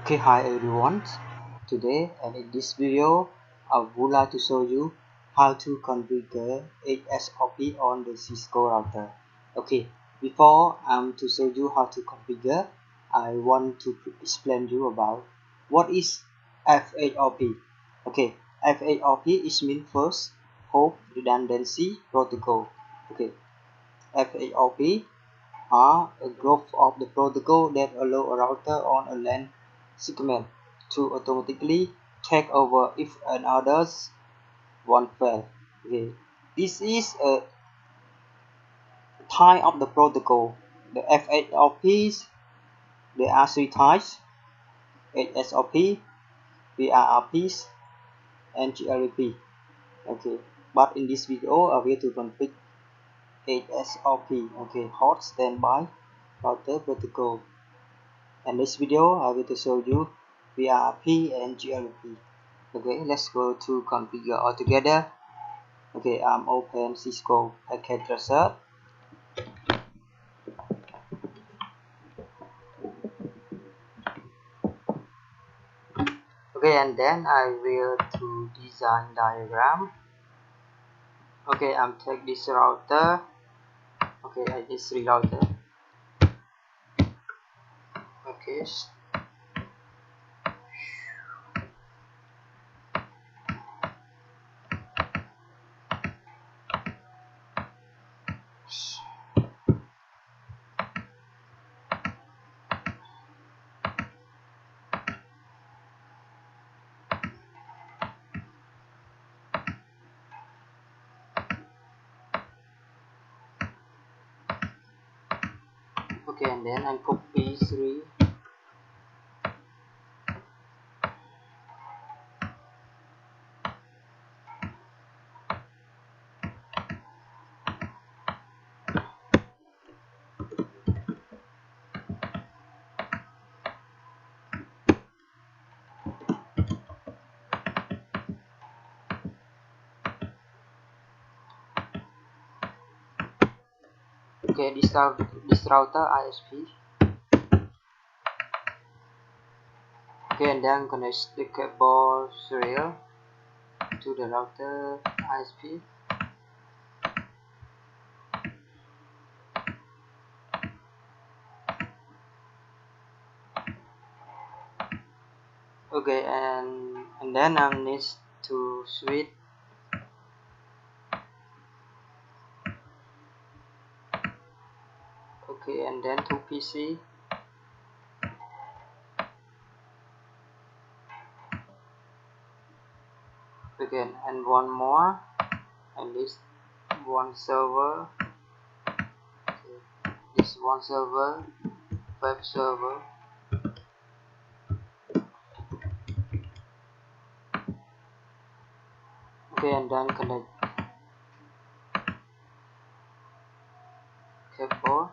Okay, hi everyone. Today and in this video, I would like to show you how to configure HSOP on the Cisco router. Okay, before to show you how to configure, I want to explain you about what is FHOP. Okay, FHOP is mean first Hop Redundancy Protocol. Okay, FHOP are a group of the protocol that allow a router on a LAN segment to automatically take over if another's one fail. Okay. This is a type of the protocol. The FHOPs, there are three types: HSOP, VRRPs, and GRP. Okay. But in this video, I will to configure HSOP. Okay, hot standby router protocol. And this video I will show you VRP and GRP. Okay, let's go to configure all together. Okay, I'm open Cisco Packet Tracer. Okay, and then I will to design diagram. Okay, I'm take this router. Okay, I need three router. Okay. Okay, and then I copy three. Okay, this router ISP. Okay, and then connect the cable serial to the router ISP. Okay, and then I need to switch. Okay, and then to PC. Again, and one more, and this one server. Okay, this one server, web server. Okay, and then connect cable.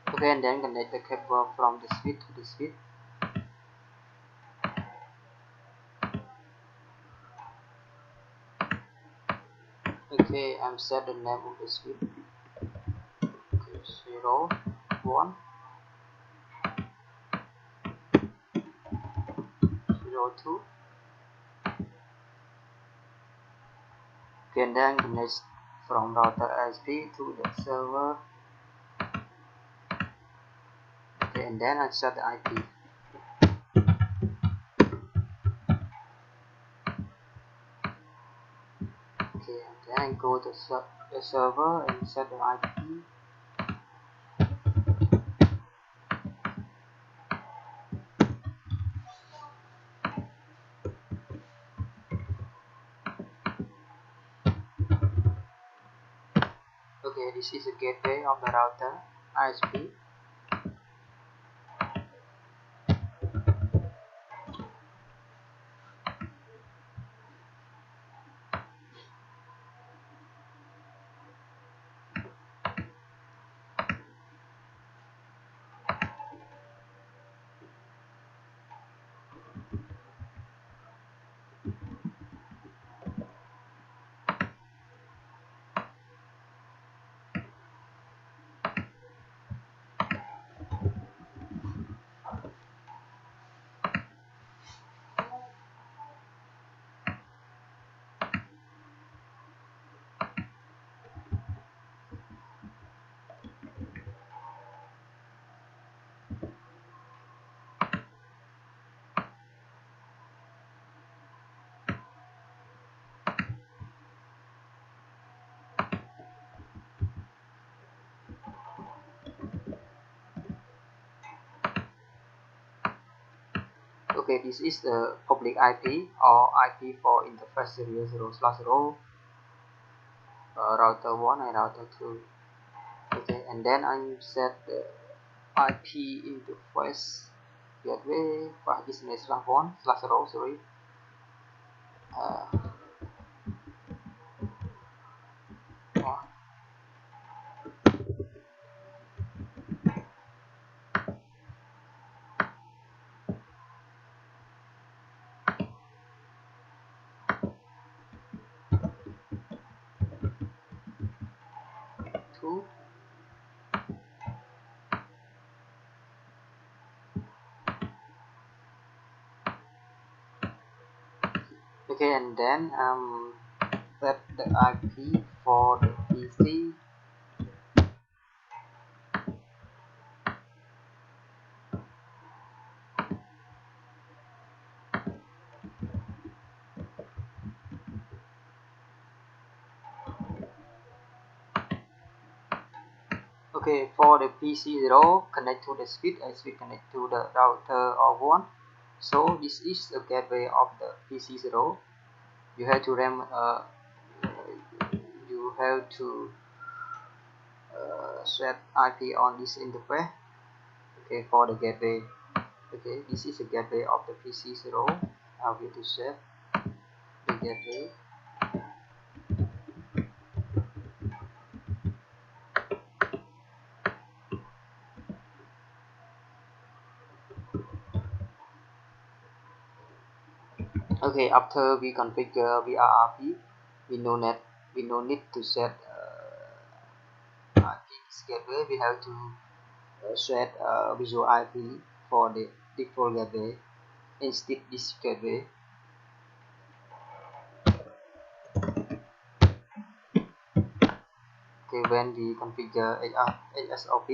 Okay, and then connect the cable from the switch to the switch. Okay, I'm set the name of the switch. Okay, 0, 1, 0, 2. Okay, and then connect from router ISP to the server. Okay, and then I set the IP. Okay, and then go to the server and set the IP. Okay, this is the gateway of the router ISP. Okay, this is the public IP or IP for interface 0/0 router 1 and router 2. Okay, and then I set the IP interface gateway by business/1/0, sorry. Uh, 1, 2. Okay, and then set the IP for the PC. Okay, for the PC0, connect to the switch as we connect to the router of 1. So this is the gateway of the PC0. You have to set IP on this interface. Okay, for the gateway. Okay, this is the gateway of the PC0. I will to set the gateway. Okay, after we configure VRRP, we no need to set IP this gateway. We have to set visual IP for the default gateway instead this gateway. Okay, when we configure HSOP,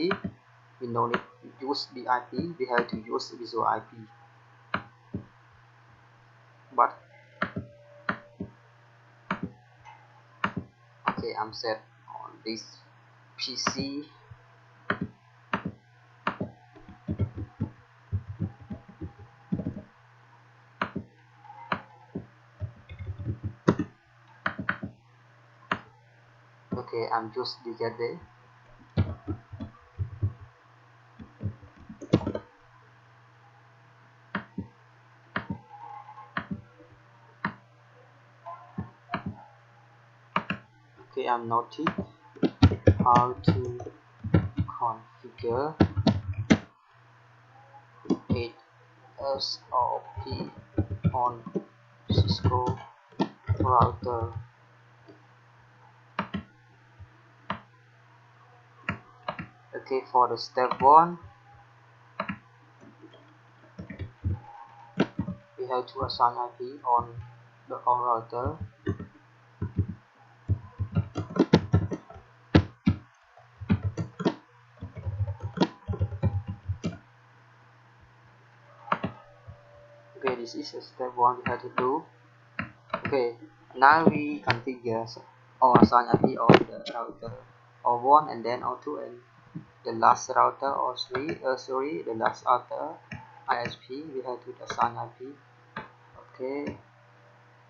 we no need to use the IP. We have to use visual IP. But okay, I'm set on this PC. Okay, I'm just the gateway. Okay, I'm noting how to configure HSOP on Cisco router. Okay, for the step 1, we have to assign IP on the router. Okay, this is step 1 we have to do. Okay, now we configure or assign IP of the router or 1 and then O2 and the last router or 3, the last router ISP we have to assign IP. Okay,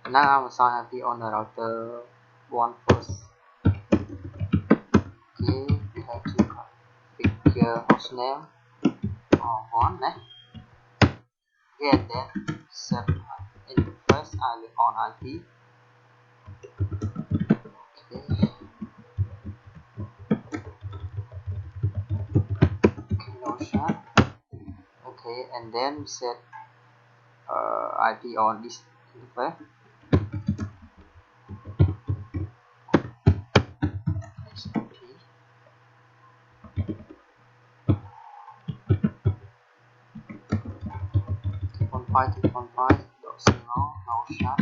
now I'm assign IP on the router 1 first. configure hostname on one. Again, then set interface on IP. Okay, Notion. Okay, and then set IP on this interface. IP 2.5.2.5.0 Notion.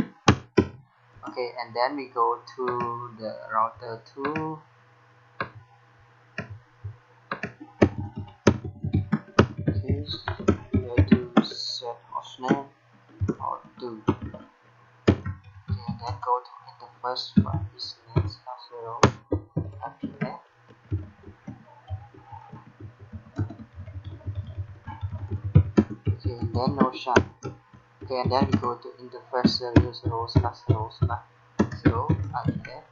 Okay, and then we go to the router 2. Okay, we have to set hostname or 2. Okay, and then go to interface for business 0 API. Okay, and then Notion. Okay, and then we go to interface 0/0/0/0 API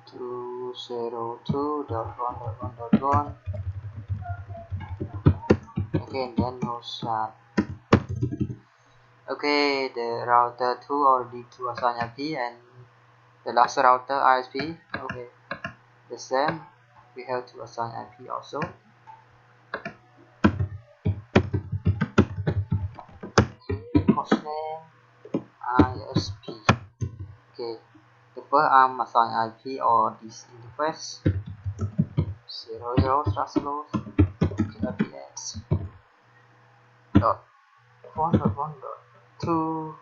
202.1.1.1. Okay, and then Notion. Okay, the router 2 already to assign IP, and the last router ISP. Okay, the same, we have to assign IP also. Hostname ISP. Okay, the first I'm assign IP or this interface 0/0/0 dot 1.1.2.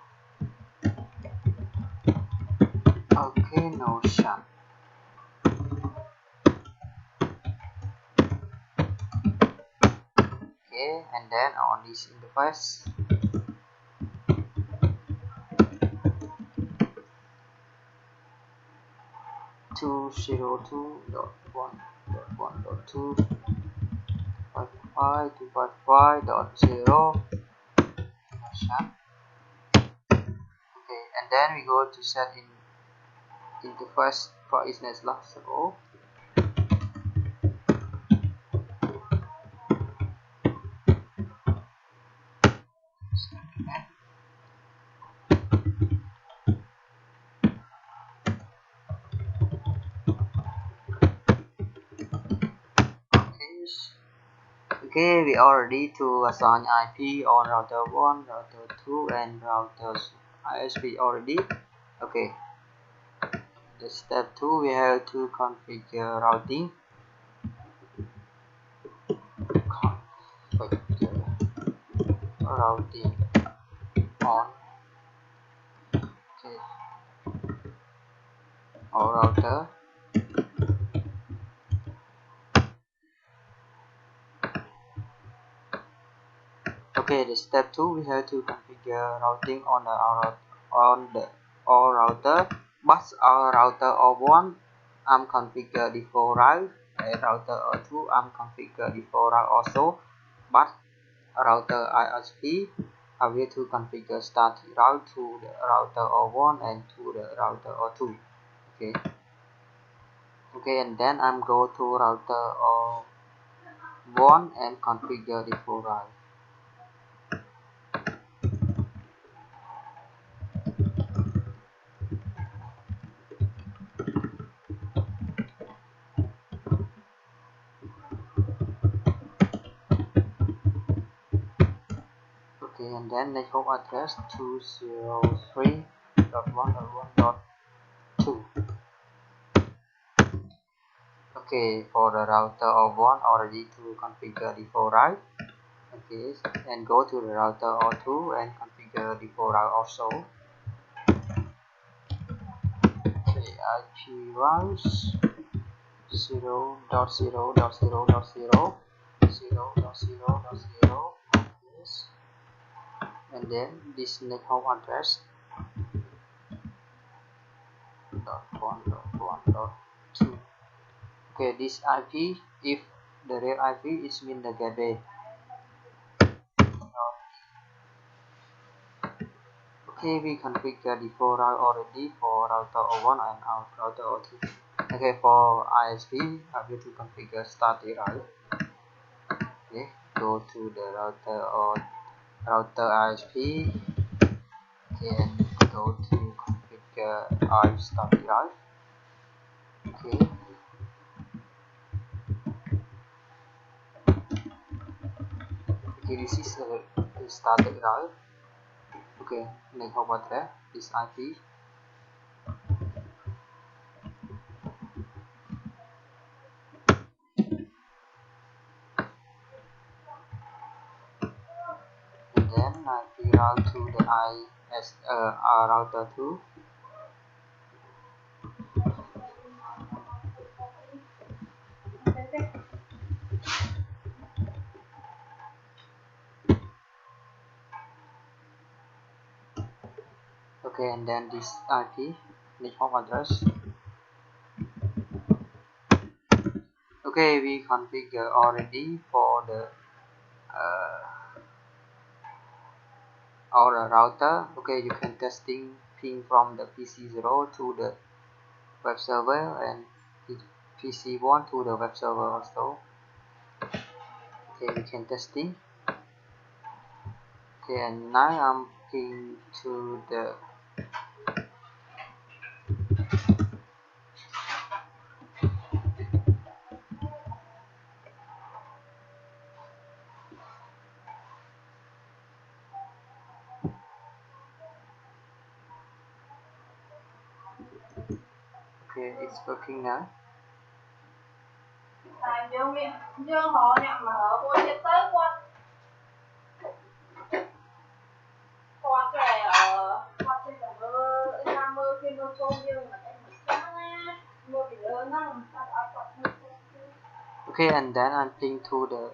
Okay, Notion. Okay, and then on this interface 202.1.1.2 255.255.0 Notion. Okay, and then we go to set in interface for business level. Okay, we are ready to assign IP on router 1, router 2, and routers ISP already. Okay, the step 2 we have to configure routing. Configure routing on our router. Okay, the step 2 we have to configure routing on our router. But our router of 1 I'm configure default route, and router of 2 I'm configure default route also. But router ISP I will to configure static route to the router of 1 and to the router of 2. Okay. Okay, and then I'm go to router of 1 and configure default route. Okay, and then network address 203.1.1.2. Okay, for the router of 1 already to configure default route. Okay, and go to the router of 2 and configure default route also. Okay, IP routes 0.0.0.0 0.0.0. Yes. And then this network address .1.1.2. Okay, this IP, if the real IP is mean the gateway. Okay, we configure default route already for router 01 and our router 02. Okay, for ISP, I will to configure static route. Okay, go to the router or router ISP. Okay, and go to configure our static route. Okay, okay, this is the static route. Okay, make home address this IP. And then IP route to the router 2. Okay, and then this IP make home address. Okay, we configure already for the our router. Okay, you can testing ping from the PC0 to the web server and PC1 to the web server also. Okay, we can testing. Okay, and now I'm ping to the okay, it's working now. Dương họ nhậm mà ở cô chết tới qua qua kè ở qua trên là mơ ra mơ khi mơ cô dương mà em mới sáng á mơ bị lớn á Okay, and then I'm ping to the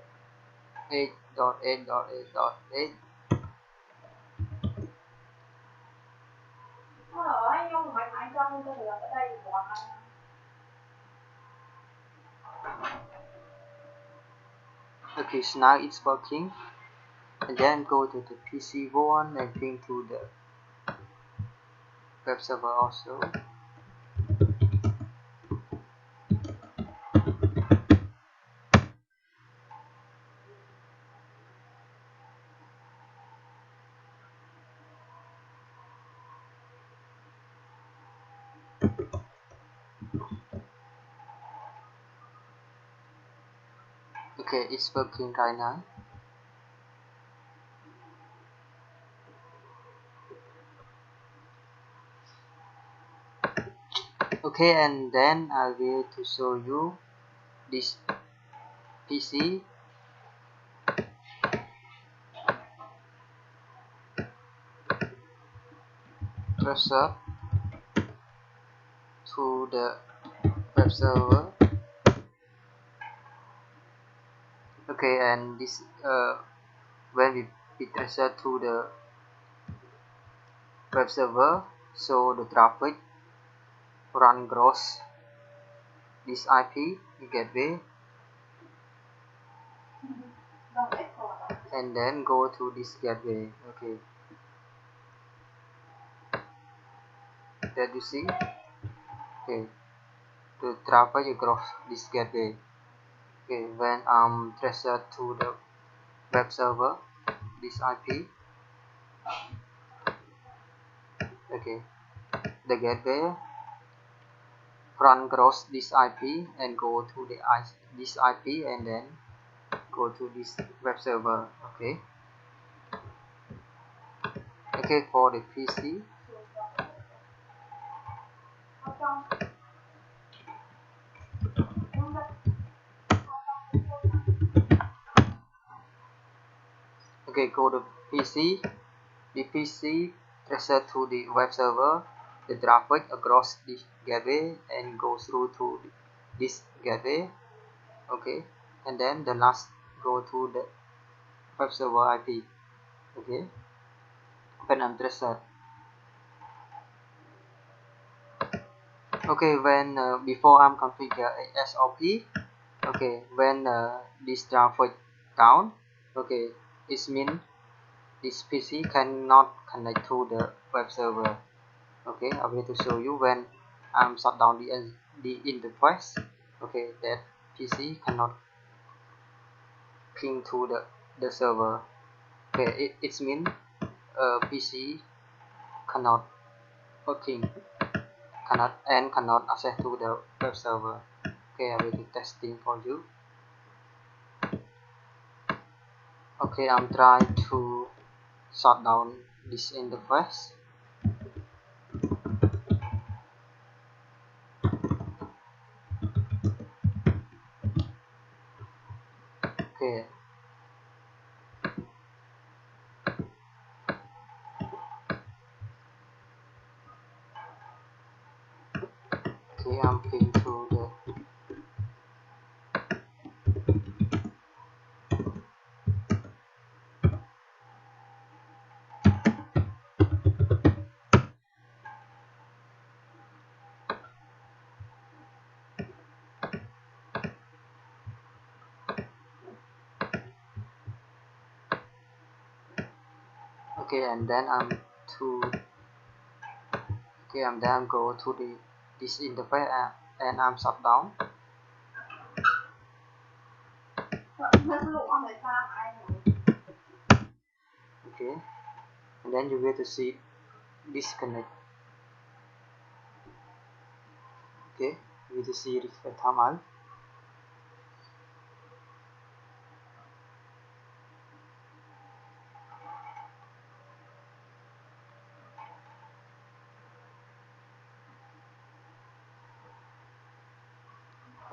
8.8.8.8. nó ở hay không mày mày trong tôi được ở đây bọn Okay, so now it's working. And then go to the PC1 and ping to the web server also. Okay, it's working right now. Okay, and then I will to show you this PC. Press up to the web server. Okay, and this when we press up to the web server, so the traffic run across this IP gateway, and then go to this gateway. Okay, that you see. Okay, the traffic across this gateway. Okay, when transfer to the web server, this IP. Okay, the gateway run across this IP and go to this IP and then go to this web server. Okay. Okay, for the PC. Okay, go to PC. The PC transfer to the web server. The traffic across this gateway and go through to this gateway. Okay, and then the last go to the web server IP. Okay, when I'm transfer. Okay, when before I'm configure a SOP. Okay, when this traffic down. Okay, it means this PC cannot connect to the web server. Okay, I'm going to show you when I'm shut down the interface, okay, that PC cannot ping to the server. Okay, it means PC cannot working, cannot access to the web server. Okay, I will do testing for you. Okay, I'm trying to shut down this interface. Okay, I'm ping to the okay, and then I'm go to this interface and I'm shut down. Okay, and then you will to see disconnect. Okay, you will to see reset time.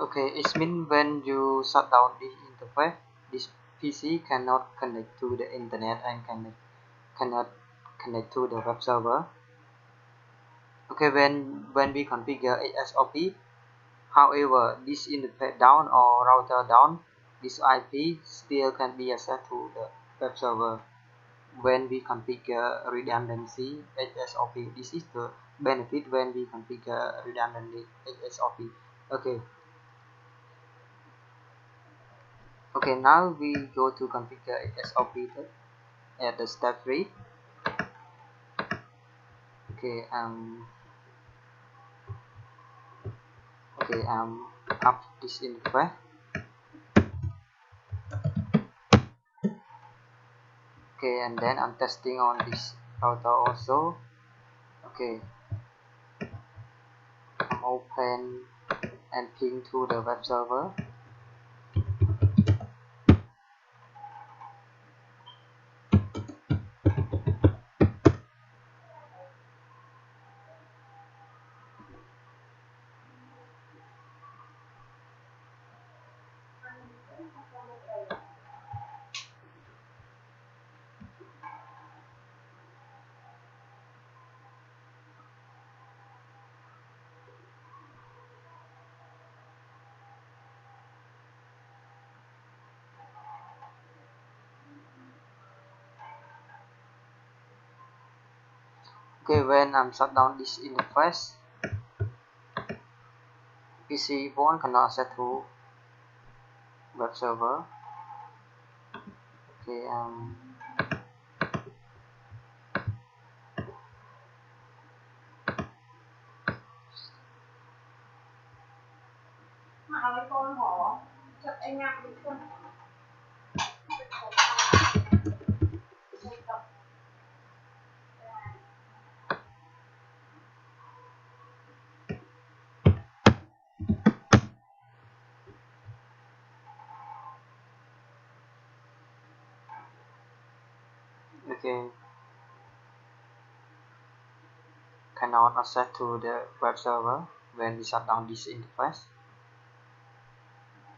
Okay, it means when you shut down the interface, this PC cannot connect to the internet and cannot connect to the web server. Okay, when we configure HSOP, however, this interface down or router down, this IP still can be accessed to the web server. When we configure redundancy HSOP, this is the benefit when we configure redundancy HSOP. Okay. Okay, now we go to configure HSOP at the step 3. Okay, up this interface. Okay, and then I'm testing on this router also. Okay, I'm open and ping to the web server. Okay, when I'm shut down this interface, PC phone cannot access to web server. Okay, okay, cannot access to the web server when we shut down this interface.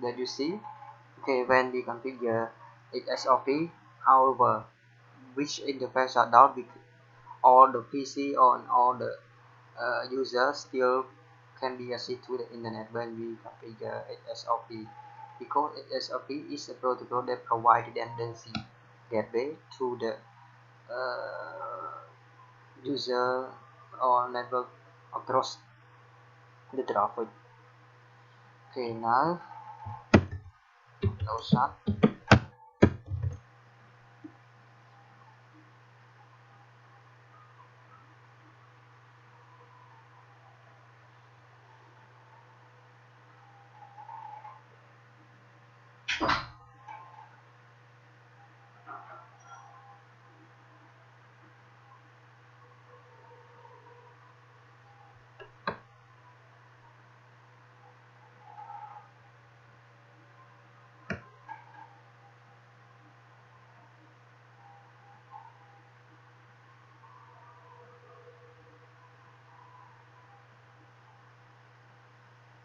That you see. Okay, when we configure HSOP, however, which interface shut down, all the PC on all the users still can be accessed to the internet when we configure HSOP, because HSOP is a protocol that provides redundancy gateway to the user or network across the traffic. Okay, now close up.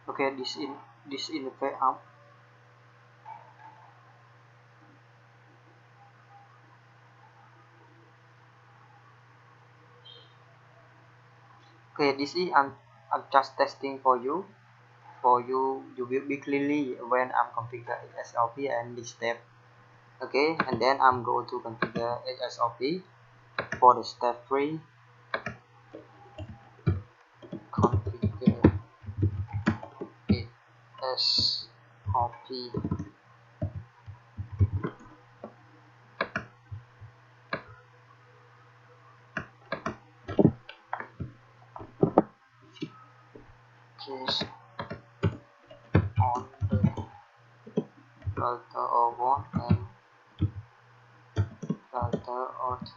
Okay, this interface up. Okay, this is I'm just testing for you. You will be clearly when I'm configure HSLP and this step. Okay, and then I'm going to configure HSLP for the step 3. Configure HSLP. Case on the router O1 and router O2.